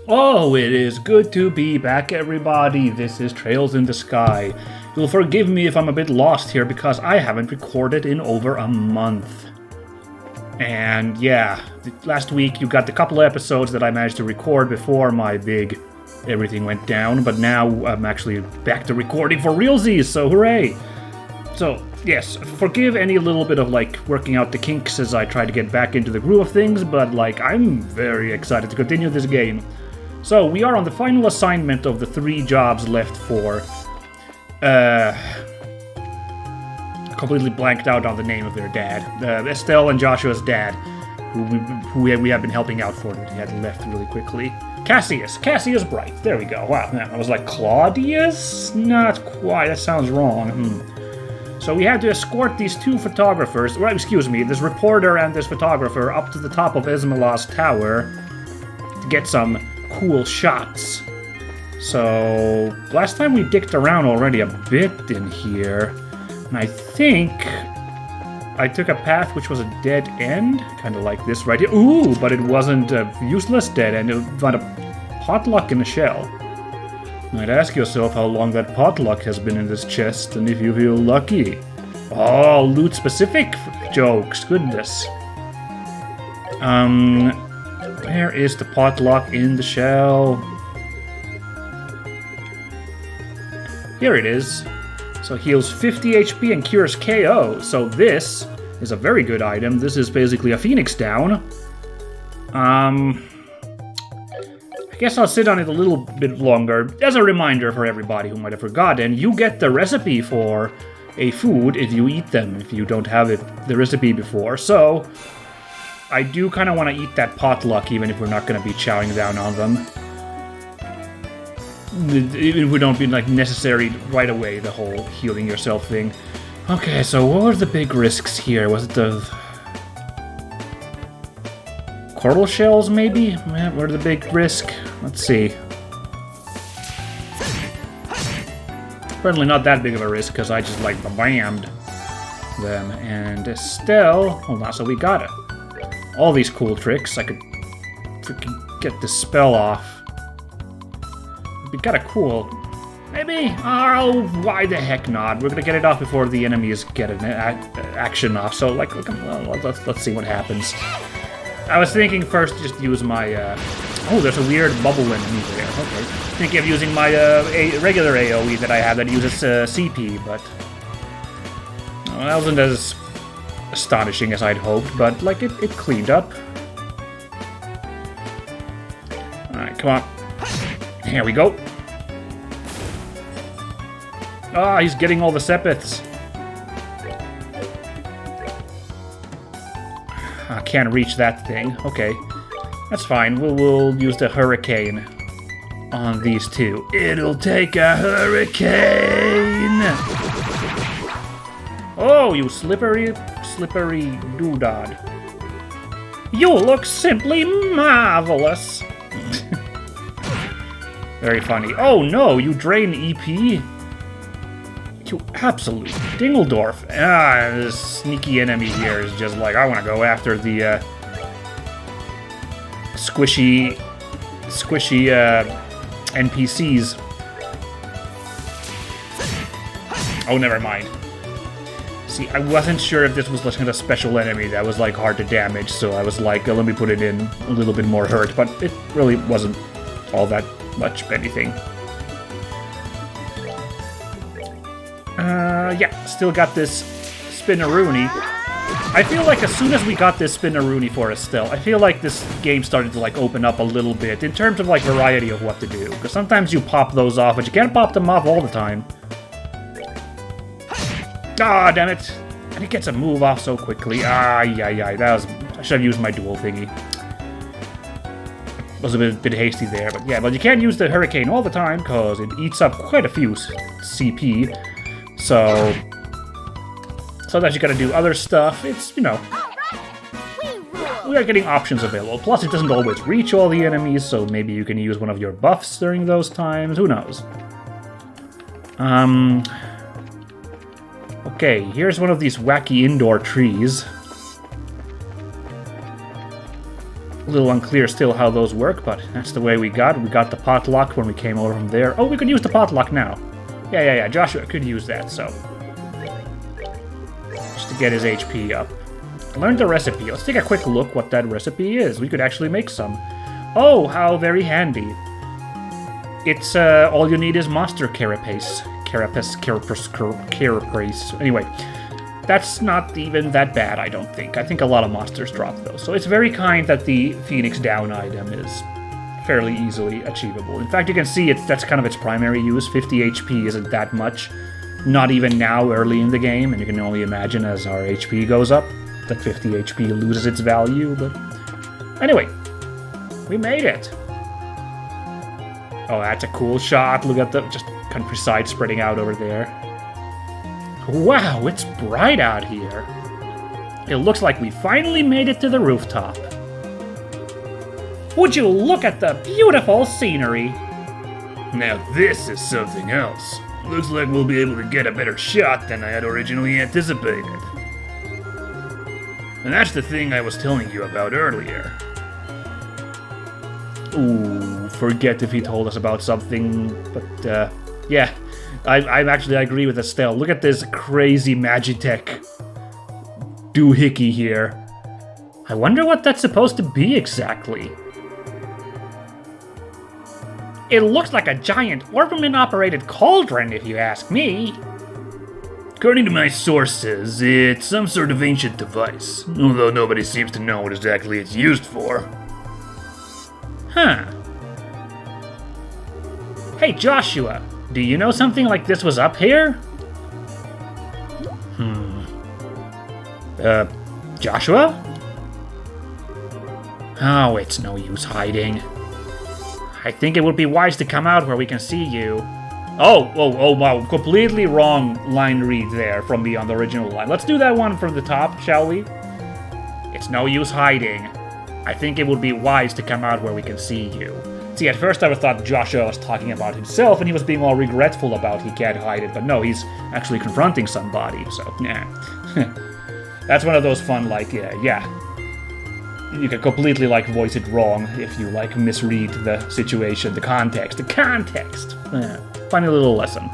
Oh, it is good to be back, everybody. This is Trails in the Sky. You'll forgive me if I'm a bit lost here because I haven't recorded in over a month. And yeah, last week you got the couple of episodes that I managed to record before my big everything went down, but now I'm actually back to recording for realsies, so hooray! So, yes, forgive any little bit of, working out the kinks as I try to get back into the groove of things, but, I'm very excited to continue this game. So, we are on the final assignment of the 3 jobs left for, completely blanked out on the name of their dad. Estelle and Joshua's dad, who we have been helping out for, that he had left really quickly. Cassius Bright, there we go. Wow, I was like, Claudius? Not quite, that sounds wrong. So we had to escort these 2 photographers, this reporter and this photographer up to the top of Esmelas Tower to get some cool shots. So last time we dicked around already a bit in here, and I think I took a path which was a dead end, kind of like this right here. Ooh, but it wasn't a useless dead end, it was a potluck in a shell. You might ask yourself how long that potluck has been in this chest, and if you feel lucky. Oh, loot-specific jokes, goodness. Where is the potluck in the shell? Here it is. So heals 50 HP and cures KO. So this is a very good item. This is basically a Phoenix down. I guess I'll sit on it a little bit longer. As a reminder for everybody who might have forgotten, you get the recipe for a food if you eat them, if you don't have the recipe before. So I do kind of want to eat that potluck even if we're not going to be chowing down on them. Even if we don't be necessary right away, the whole healing yourself thing. Okay, so what were the big risks here? Was it the coral shells, maybe? What were the big risk? Let's see. Certainly not that big of a risk, because I just bammed them. And Estelle, hold on, so we got it. All these cool tricks. I could freaking get this spell off. We got a cool. Maybe? Oh, why the heck not? We're gonna get it off before the enemies get an action off. So, let's see what happens. I was thinking first just use my, oh, there's a weird bubble enemy there. Okay. Thinking of using my regular AoE that I have that uses CP, but that wasn't as astonishing as I'd hoped, but, it cleaned up. Alright, come on. Here we go. Ah, he's getting all the sepiths. I can't reach that thing. Okay. That's fine. We'll use the hurricane on these 2. It'll take a hurricane! Oh, you slippery doodad. You look simply marvelous! Very funny. Oh no, you drain EP? You absolute Dingledorf. This sneaky enemy here is just I want to go after the squishy NPCs. Oh, never mind. See, I wasn't sure if this was a special enemy that was hard to damage, so I was let me put it in a little bit more hurt, but it really wasn't all that much of anything. Yeah, still got this Spinneroonie. I feel as soon as we got this Spinneroonie for Estelle, I feel this game started to open up a little bit in terms of variety of what to do. Because sometimes you pop those off, but you can't pop them off all the time. Ah, damn it. And it gets a move off so quickly. I should have used my dual thingy. Was a bit hasty there, but yeah, but you can't use the hurricane all the time because it eats up quite a few CP. So sometimes you gotta do other stuff. It's, we are getting options available. Plus, it doesn't always reach all the enemies, so maybe you can use one of your buffs during those times. Who knows? Okay, here's one of these wacky indoor trees. little unclear still how those work, but that's the way we got. We got the potluck when we came over from there. Oh, we could use the potluck now. Yeah. Joshua could use that, so. Just to get his HP up. Learned the recipe. Let's take a quick look what that recipe is. We could actually make some. Oh, how very handy. It's, all you need is monster carapace. Carapace. Anyway, that's not even that bad, I don't think. I think a lot of monsters drop those. So it's very kind that the Phoenix Down item is fairly easily achievable. In fact, you can see that's kind of its primary use. 50 HP isn't that much. Not even now, early in the game, and you can only imagine as our HP goes up that 50 HP loses its value, but... Anyway, we made it. Oh, that's a cool shot. Look at the just countryside spreading out over there. Wow, it's bright out here. It looks like we finally made it to the rooftop. Would you look at the beautiful scenery? Now this is something else. Looks like we'll be able to get a better shot than I had originally anticipated. And that's the thing I was telling you about earlier. Ooh, forget if he told us about something, but yeah, I agree with Estelle. Look at this crazy Magitech doohickey here. I wonder what that's supposed to be exactly. It looks like a giant Orberman-operated cauldron, if you ask me. According to my sources, it's some sort of ancient device, although nobody seems to know what exactly it's used for. Huh. Hey, Joshua, do you know something like this was up here? Joshua? Oh, it's no use hiding. I think it would be wise to come out where we can see you. Oh, wow, completely wrong line read there from me on the original line. Let's do that one from the top, shall we? It's no use hiding. I think it would be wise to come out where we can see you. See, at first I thought Joshua was talking about himself and he was being all regretful about he can't hide it, but no, he's actually confronting somebody, so, yeah. That's one of those fun, like, yeah. You can completely, like, voice it wrong if you, like, misread the situation, the context. Yeah, funny little lesson.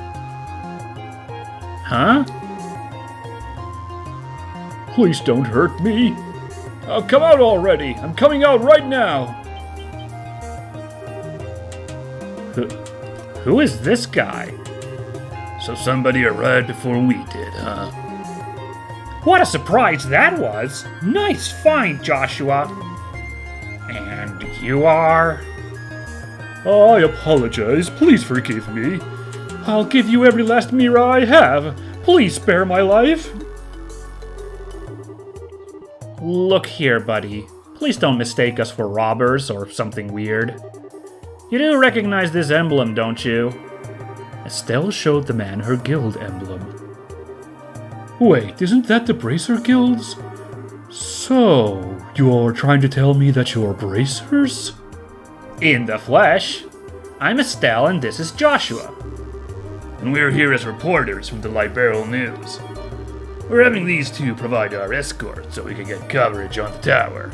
Huh? Please don't hurt me. Come out already! I'm coming out right now! Who is this guy? So somebody arrived before we did, huh? What a surprise that was! Nice find, Joshua! And you are... Oh, I apologize. Please forgive me. I'll give you every last mirror I have. Please spare my life. Look here, buddy. Please don't mistake us for robbers or something weird. You do recognize this emblem, don't you? Estelle showed the man her guild emblem. Wait, isn't that the Bracer Guilds? So, you're trying to tell me that you're bracers? In the flesh. I'm Estelle and this is Joshua. And we're here as reporters from the Liberal News. We're having these two provide our escort so we can get coverage on the tower.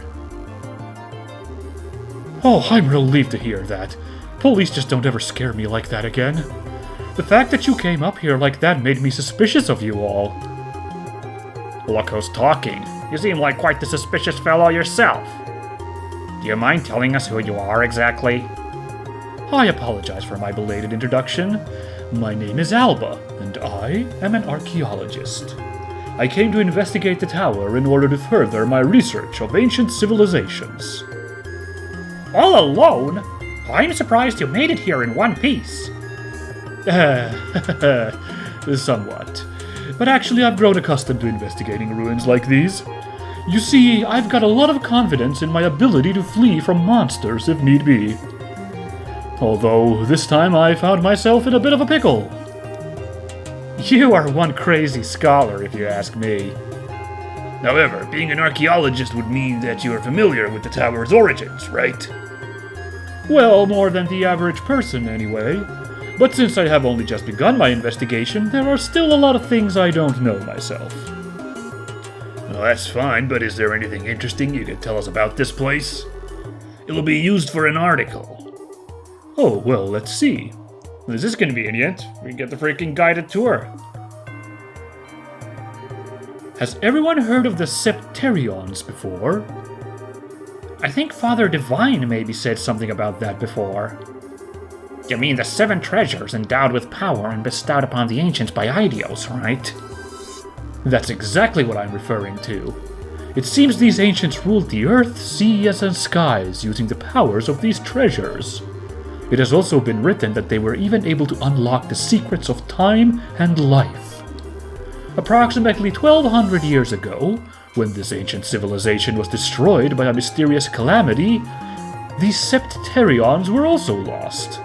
Oh, I'm relieved to hear that. Police just don't ever scare me like that again. The fact that you came up here like that made me suspicious of you all. Look who's talking. You seem like quite the suspicious fellow yourself. Do you mind telling us who you are exactly? I apologize for my belated introduction. My name is Alba, and I am an archaeologist. I came to investigate the tower in order to further my research of ancient civilizations. All alone? I'm surprised you made it here in one piece. Somewhat. But actually I've grown accustomed to investigating ruins like these. You see, I've got a lot of confidence in my ability to flee from monsters if need be. Although, this time I found myself in a bit of a pickle. You are one crazy scholar, if you ask me. However, being an archaeologist would mean that you are familiar with the tower's origins, right? Well, more than the average person, anyway. But since I have only just begun my investigation, there are still a lot of things I don't know myself. Well, that's fine, but is there anything interesting you could tell us about this place? It'll be used for an article. Oh, well, let's see. This is convenient. We get the freaking guided tour. Has everyone heard of the Septerions before? I think Father Divine maybe said something about that before. You mean the 7 treasures endowed with power and bestowed upon the ancients by Eidios, right? That's exactly what I'm referring to. It seems these ancients ruled the earth, seas, and skies using the powers of these treasures. It has also been written that they were even able to unlock the secrets of time and life. Approximately 1200 years ago, when this ancient civilization was destroyed by a mysterious calamity, these Septerions were also lost.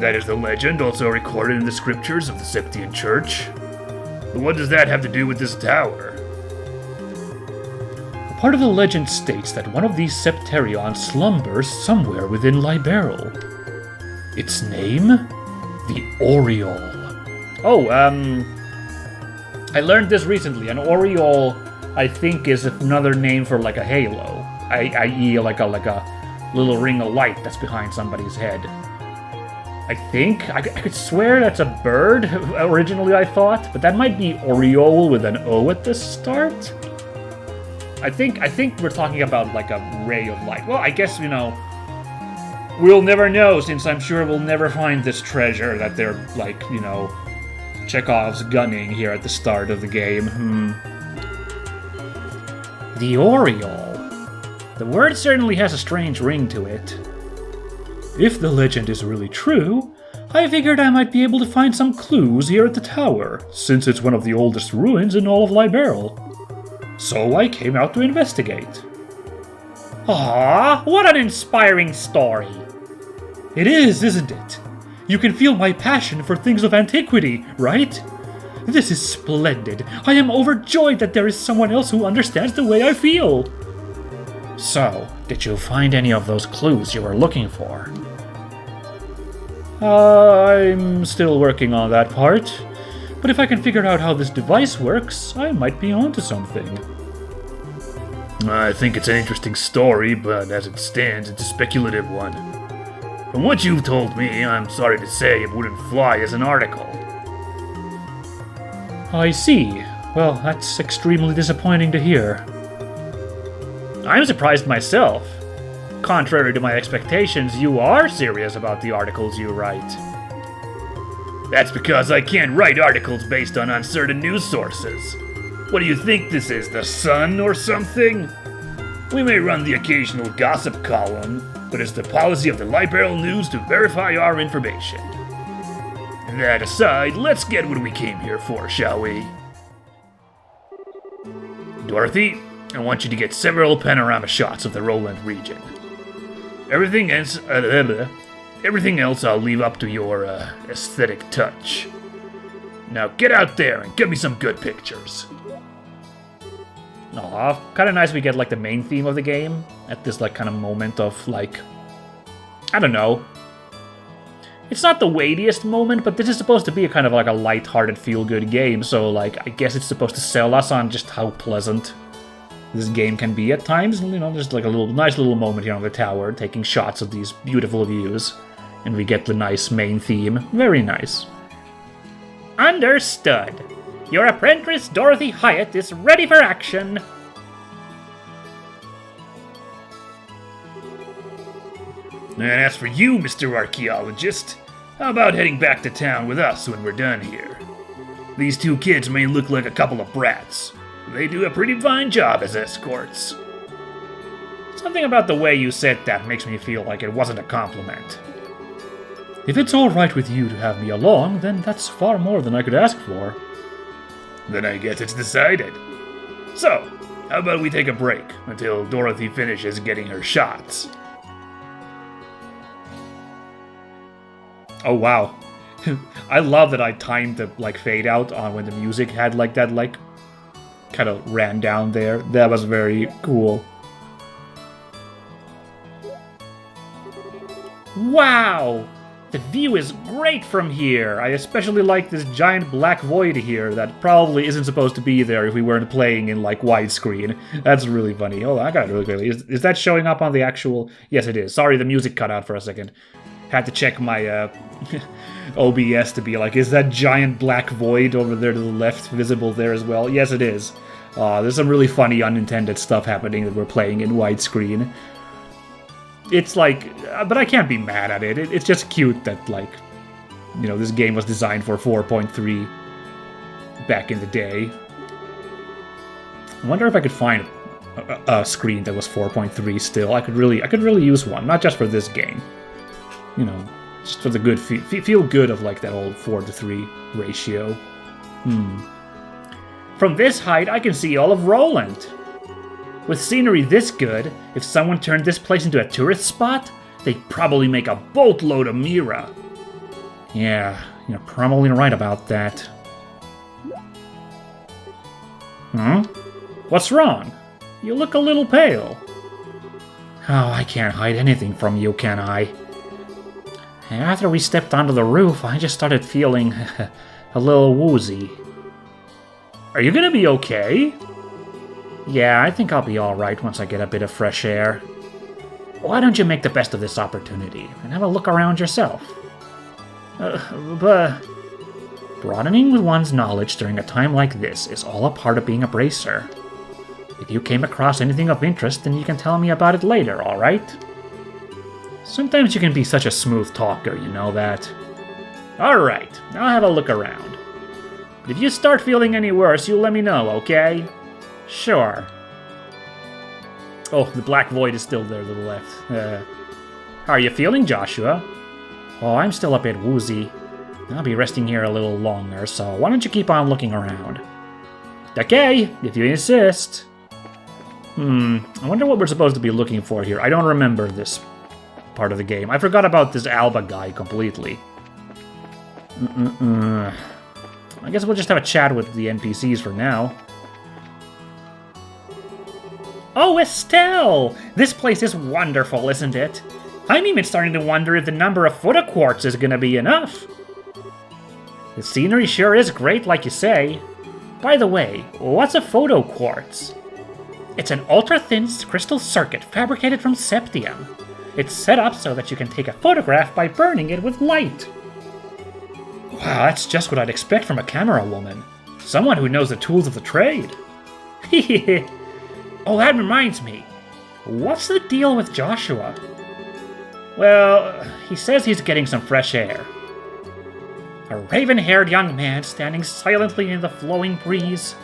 That is the legend also recorded in the scriptures of the Septian Church. But what does that have to do with this tower? Part of the legend states that one of these Septerions slumbers somewhere within Liberal. Its name? The Oriole. Oh, I learned this recently. An Oriole, I think, is another name for like a halo. I.e. like a little ring of light that's behind somebody's head. I think. I could swear that's a bird, originally I thought, but that might be Oriole with an O at the start. I think we're talking about like a ray of light. Well, I guess, we'll never know, since I'm sure we'll never find this treasure that they're, like, Chekhov's gunning here at the start of the game. The Oriole. The word certainly has a strange ring to it. If the legend is really true, I figured I might be able to find some clues here at the tower, since it's one of the oldest ruins in all of Liberal. So I came out to investigate. Ah, what an inspiring story! It is, isn't it? You can feel my passion for things of antiquity, right? This is splendid. I am overjoyed that there is someone else who understands the way I feel. So, did you find any of those clues you were looking for? I'm still working on that part. But if I can figure out how this device works, I might be onto something. I think it's an interesting story, but as it stands, it's a speculative one. From what you've told me, I'm sorry to say it wouldn't fly as an article. I see. Well, that's extremely disappointing to hear. I'm surprised myself. Contrary to my expectations, you are serious about the articles you write. That's because I can't write articles based on uncertain news sources. What do you think this is, the Sun or something? We may run the occasional gossip column, but it's the policy of the Liberal News to verify our information. That aside, let's get what we came here for, shall we? Dorothy, I want you to get several panorama shots of the Roland region. Everything else I'll leave up to your aesthetic touch. Now get out there and get me some good pictures. Aw, kind of nice we get like the main theme of the game at this like kind of moment of like, I don't know. It's not the weightiest moment, but this is supposed to be a kind of like a light-hearted, feel-good game, so like I guess it's supposed to sell us on just how pleasant this game can be at times. Just like a nice little moment here on the tower, taking shots of these beautiful views, and we get the nice main theme. Very nice. Understood. Your apprentice, Dorothy Hyatt, is ready for action. And as for you, Mr. Archaeologist, how about heading back to town with us when we're done here? These 2 kids may look like a couple of brats. They do a pretty fine job as escorts. Something about the way you said that makes me feel like it wasn't a compliment. If it's all right with you to have me along, then that's far more than I could ask for. Then I guess it's decided. So, how about we take a break until Dorothy finishes getting her shots? Oh wow. I love that I timed the like fade out on when the music had like that like kind of ran down there. That was very cool. Wow! The view is great from here. I especially like this giant black void here that probably isn't supposed to be there if we weren't playing in, like, widescreen. That's really funny. Hold on, I got it really quickly. Is that showing up on the actual... Yes, it is. Sorry, the music cut out for a second. Had to check my OBS to be like, is that giant black void over there to the left visible there as well? Yes, it is. There's some really funny unintended stuff happening that we're playing in widescreen. It's like, but I can't be mad at it. It's just cute that, like, you know, this game was designed for 4.3 back in the day. I wonder if I could find a screen that was 4.3 still. I could really use one, not just for this game. You know, just for the good feel good of, like, that old 4:3 ratio. From this height, I can see all of Roland. With scenery this good, if someone turned this place into a tourist spot, they'd probably make a boatload of Mira. Yeah, you're probably right about that. What's wrong? You look a little pale. Oh, I can't hide anything from you, can I? After we stepped onto the roof, I just started feeling a little woozy. Are you gonna be okay? Yeah, I think I'll be alright once I get a bit of fresh air. Why don't you make the best of this opportunity and have a look around yourself? But broadening with one's knowledge during a time like this is all a part of being a bracer. If you came across anything of interest, then you can tell me about it later, alright? Sometimes you can be such a smooth talker, you know that. Alright, I'll have a look around. But if you start feeling any worse, you let me know, okay? Sure. Oh, the black void is still there to the left. How are you feeling, Joshua? Oh, I'm still a bit woozy. I'll be resting here a little longer, so why don't you keep on looking around? Okay, if you insist. I wonder what we're supposed to be looking for here. I don't remember this part of the game. I forgot about this Alba guy completely. I guess we'll just have a chat with the NPCs for now. Oh, Estelle! This place is wonderful, isn't it? I'm even starting to wonder if the number of photoquartz is gonna be enough. The scenery sure is great, like you say. By the way, what's a photoquartz? It's an ultra-thin crystal circuit fabricated from septium. It's set up so that you can take a photograph by burning it with light. Wow, that's just what I'd expect from a camera woman. Someone who knows the tools of the trade. Oh, that reminds me. What's the deal with Joshua? Well, he says he's getting some fresh air. A raven-haired young man standing silently in the flowing breeze.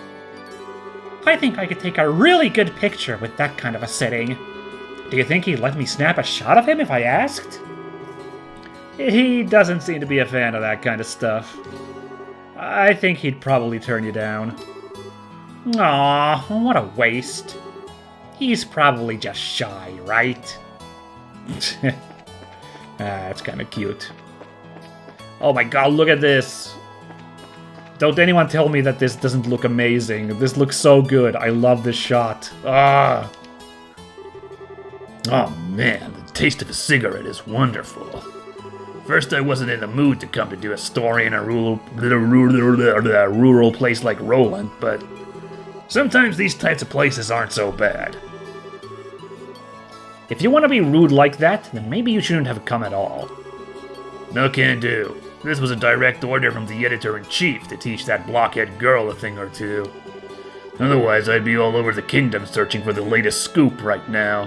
I think I could take a really good picture with that kind of a setting. Do you think he'd let me snap a shot of him if I asked? He doesn't seem to be a fan of that kind of stuff. I think he'd probably turn you down. Aw, what a waste. He's probably just shy, right? That's kind of cute. Oh my god, look at this! Don't anyone tell me that this doesn't look amazing. This looks so good. I love this shot. Ah! Oh man, the taste of a cigarette is wonderful. First I wasn't in the mood to come to do a story in a rural place like Roland, but sometimes these types of places aren't so bad. If you want to be rude like that, then maybe you shouldn't have come at all. No can do. This was a direct order from the editor-in-chief to teach that blockhead girl a thing or two. Otherwise, I'd be all over the kingdom searching for the latest scoop right now.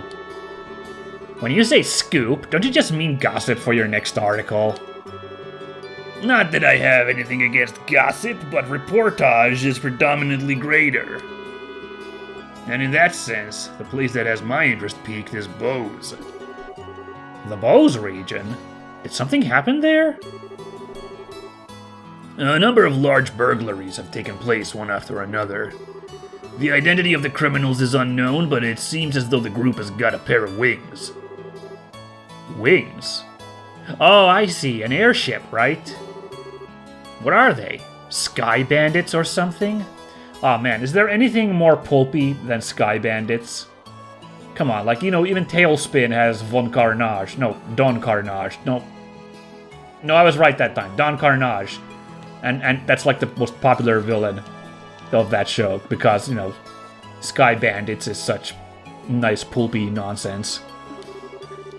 When you say scoop, don't you just mean gossip for your next article? Not that I have anything against gossip, but reportage is predominantly greater. And in that sense, the place that has my interest peaked is Bose. The Bose region? Did something happen there? A number of large burglaries have taken place one after another. The identity of the criminals is unknown, but it seems as though the group has got a pair of wings. Wings? Oh, I see. An airship, right? What are they? Sky bandits or something? Oh man, is there anything more pulpy than Sky Bandits? Come on, like, you know, even Tailspin has Von Carnage. No, Don Carnage. No. No, I was right that time. Don Carnage. And that's like the most popular villain of that show because, you know, Sky Bandits is such nice pulpy nonsense.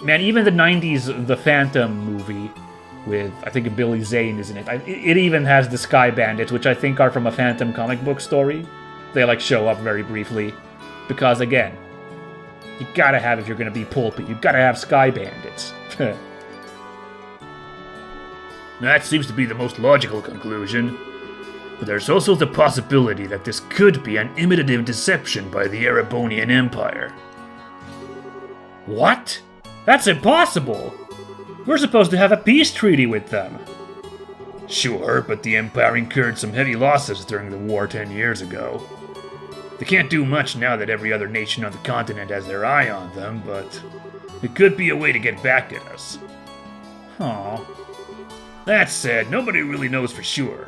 Man, even the 90s The Phantom movie with, I think, Billy Zane is in it. It even has the Sky Bandits, which I think are from a Phantom comic book story. They, like, show up very briefly. Because, again, you gotta have, if you're gonna be pulpy, you gotta have Sky Bandits. That seems to be the most logical conclusion. But there's also the possibility that this could be an imitative deception by the Erebonian Empire. What? That's impossible! We're supposed to have a peace treaty with them. Sure, but the Empire incurred some heavy losses during the war 10 years ago. They can't do much now that every other nation on the continent has their eye on them, but it could be a way to get back at us. Aw. That said, nobody really knows for sure,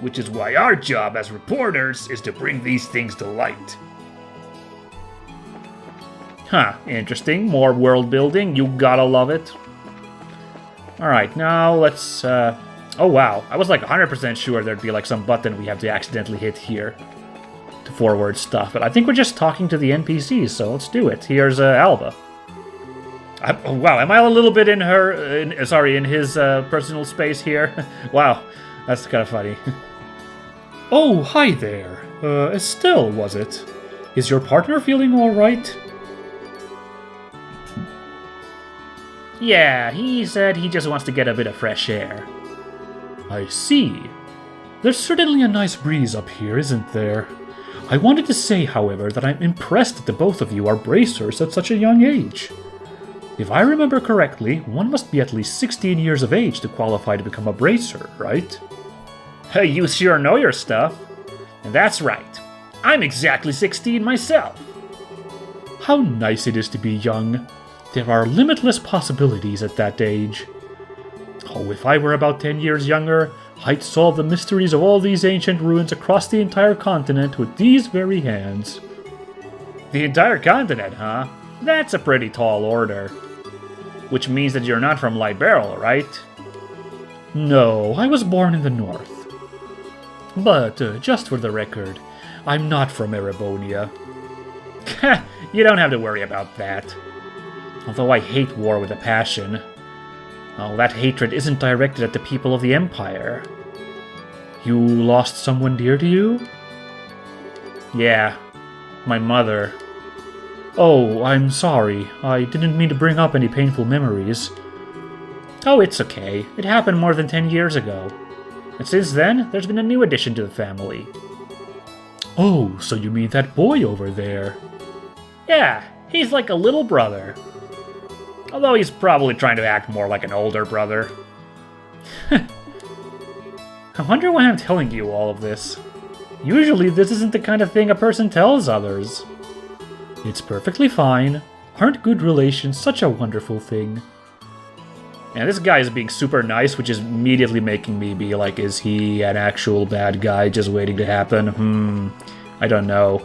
which is why our job as reporters is to bring these things to light. Huh, interesting. More world building. You gotta love it. Alright, now let's, Oh wow, I was like 100% sure there'd be like some button we have to accidentally hit here to forward stuff, but I think we're just talking to the NPCs, so let's do it. Here's Alba. Oh, wow, am I a little bit in his personal space here? Wow, that's kind of funny. Oh, hi there. Estelle, was it? Is your partner feeling alright? Yeah, he said he just wants to get a bit of fresh air. I see. There's certainly a nice breeze up here, isn't there? I wanted to say, however, that I'm impressed that the both of you are bracers at such a young age. If I remember correctly, one must be at least 16 years of age to qualify to become a bracer, right? Hey, you sure know your stuff. And that's right. I'm exactly 16 myself. How nice it is to be young. There are limitless possibilities at that age. Oh, if I were about 10 years younger, I'd solve the mysteries of all these ancient ruins across the entire continent with these very hands. The entire continent, huh? That's a pretty tall order. Which means that you're not from Liberal, right? No, I was born in the north. But, just for the record, I'm not from Erebonia. You don't have to worry about that. Although I hate war with a passion. Oh, that hatred isn't directed at the people of the Empire. You lost someone dear to you? Yeah, my mother. Oh, I'm sorry. I didn't mean to bring up any painful memories. Oh, it's okay. It happened more than 10 years ago. And since then, there's been a new addition to the family. Oh, so you mean that boy over there? Yeah, he's like a little brother. Although he's probably trying to act more like an older brother. I wonder why I'm telling you all of this. Usually this isn't the kind of thing a person tells others. It's perfectly fine. Aren't good relations such a wonderful thing? And this guy is being super nice, which is immediately making me be like, is he an actual bad guy just waiting to happen? I don't know.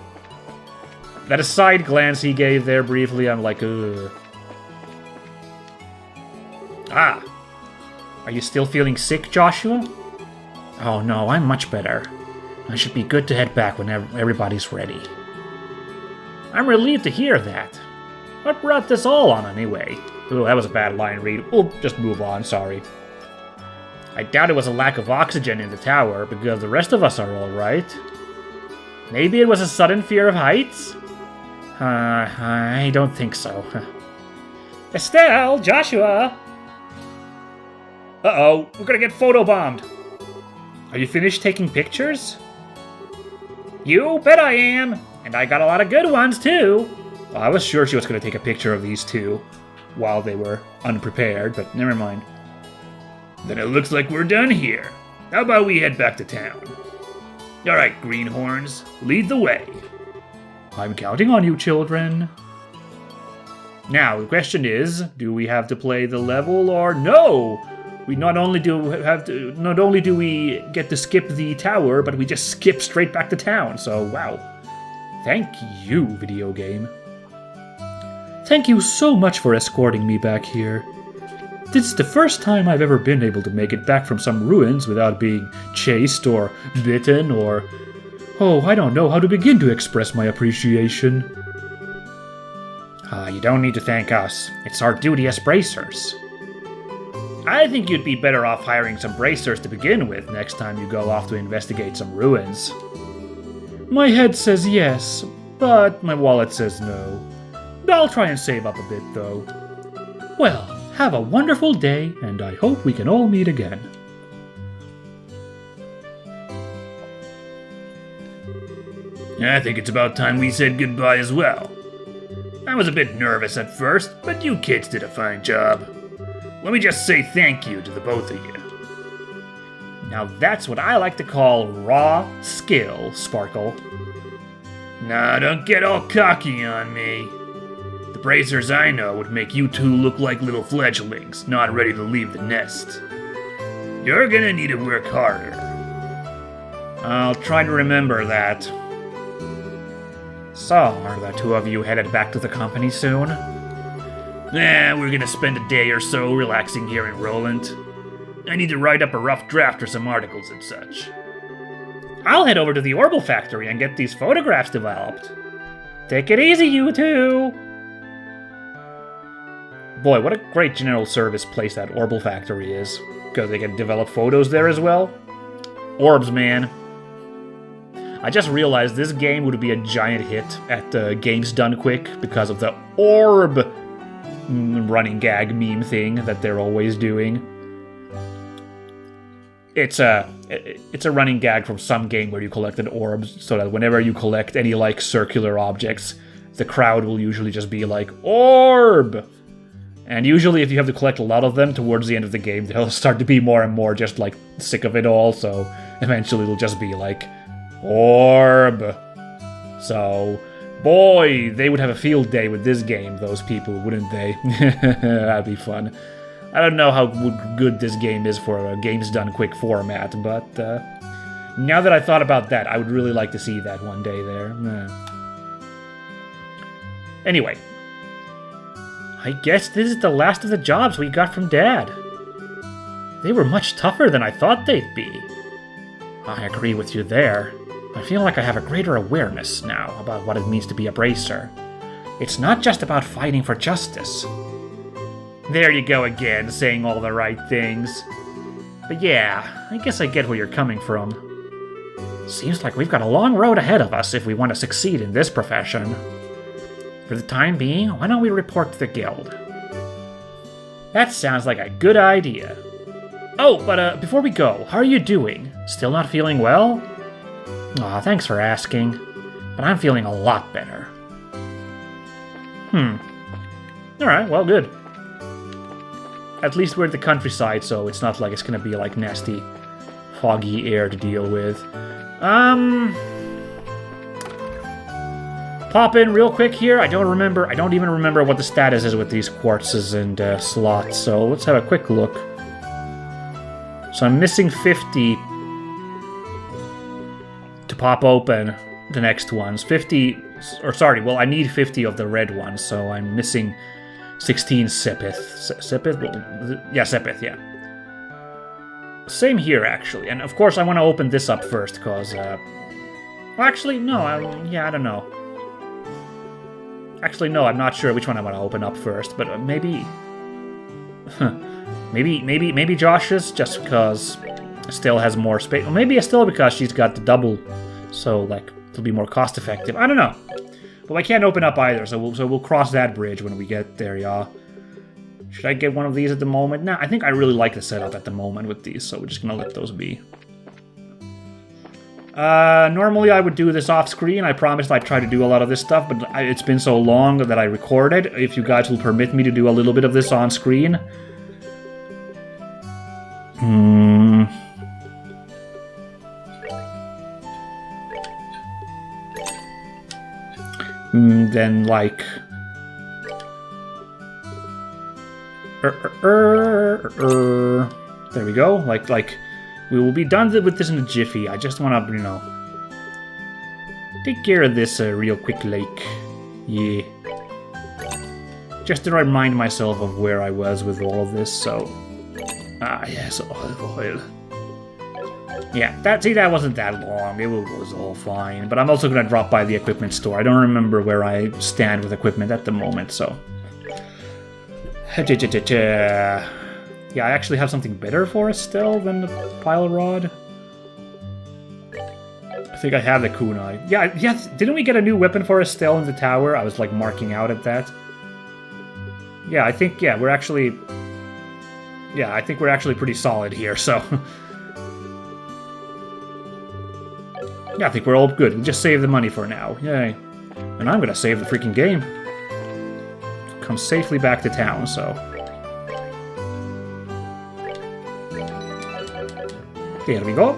That a side glance he gave there briefly, I'm like, ugh. Ah! Are you still feeling sick, Joshua? Oh no, I'm much better. I should be good to head back when everybody's ready. I'm relieved to hear that. What brought this all on anyway? Ooh, that was a bad line read. We'll just move on, sorry. I doubt it was a lack of oxygen in the tower, because the rest of us are alright. Maybe it was a sudden fear of heights? I don't think so. Estelle, Joshua! Uh-oh, we're gonna get photobombed. Are you finished taking pictures? You bet I am! And I got a lot of good ones, too! Well, I was sure she was gonna take a picture of these two while they were unprepared, but never mind. Then it looks like we're done here. How about we head back to town? Alright, greenhorns, lead the way. I'm counting on you, children. Now, the question is, do we have to play the level or no? We not only do we get to skip the tower, but we just skip straight back to town, so wow. Thank you, video game. Thank you so much for escorting me back here. This is the first time I've ever been able to make it back from some ruins without being chased or bitten or... Oh, I don't know how to begin to express my appreciation. You don't need to thank us. It's our duty as bracers. I think you'd be better off hiring some bracers to begin with next time you go off to investigate some ruins. My head says yes, but my wallet says no. I'll try and save up a bit, though. Well, have a wonderful day, and I hope we can all meet again. I think it's about time we said goodbye as well. I was a bit nervous at first, but you kids did a fine job. Let me just say thank you to the both of you. Now that's what I like to call raw skill, Sparkle. Nah, don't get all cocky on me. The bracers I know would make you two look like little fledglings, not ready to leave the nest. You're gonna need to work harder. I'll try to remember that. So, are the two of you headed back to the company soon? We're gonna spend a day or so relaxing here in Roland. I need to write up a rough draft for some articles and such. I'll head over to the Orbital Factory and get these photographs developed. Take it easy, you two! Boy, what a great general service place that Orbital Factory is. Because they can develop photos there as well. Orbs, man. I just realized this game would be a giant hit at Games Done Quick because of the orb running gag meme thing that they're always doing. It's a running gag from some game where you collected orbs, so that whenever you collect any like circular objects, the crowd will usually just be like, orb! And usually if you have to collect a lot of them towards the end of the game, they'll start to be more and more just like sick of it all, so eventually it'll just be like, orb! So, boy, they would have a field day with this game, those people, wouldn't they? That'd be fun. I don't know how good this game is for a Games Done Quick format, but now that I thought about that, I would really like to see that one day there. Anyway, I guess this is the last of the jobs we got from Dad. They were much tougher than I thought they'd be. I agree with you there. I feel like I have a greater awareness now about what it means to be a bracer. It's not just about fighting for justice. There you go again, saying all the right things. But yeah, I guess I get where you're coming from. Seems like we've got a long road ahead of us if we want to succeed in this profession. For the time being, why don't we report to the guild? That sounds like a good idea. Oh, but before we go, how are you doing? Still not feeling well? Aw, thanks for asking. But I'm feeling a lot better. Alright, well, good. At least we're at the countryside, so it's not like it's gonna be like nasty, foggy air to deal with. Pop in real quick here. I don't even remember what the status is with these quartzes and slots, so let's have a quick look. So I'm missing 50 to pop open the next ones. 50, or sorry, well, I need 50 of the red ones, so I'm missing 16 Sepith. Sepith? Yeah, Sepith, yeah. Same here, actually. And of course, I want to open this up first, because, well, actually, no, I don't know. Actually, no, I'm not sure which one I want to open up first, but maybe... maybe Josh's, just because Estelle has more space. Or maybe Estelle because she's got the double, so, like, it'll be more cost-effective. I don't know. But I can't open up either, so we'll cross that bridge when we get there, y'all. Should I get one of these at the moment? Nah, I think I really like the setup at the moment with these, so we're just gonna let those be. Normally I would do this off-screen. I promised I'd try to do a lot of this stuff, but it's been so long that I recorded. If you guys will permit me to do a little bit of this on-screen. Then, like... There we go. Like, we will be done with this in a jiffy. I just want to, you know... take care of this real quick, like... Yeah. Just to remind myself of where I was with all of this, so... Ah, yes, olive oil. Yeah, that wasn't that long. It was all fine. But I'm also going to drop by the equipment store. I don't remember where I stand with equipment at the moment, so... Yeah, I actually have something better for us still than the pile rod. I think I have the kunai. Yeah, didn't we get a new weapon for Estelle in the tower? I was, like, marking out at that. Yeah, I think, we're actually... Yeah, I think we're actually pretty solid here, so... Yeah, I think we're all good. We just save the money for now. Yay. And I'm gonna save the freaking game. Come safely back to town, so... There we go.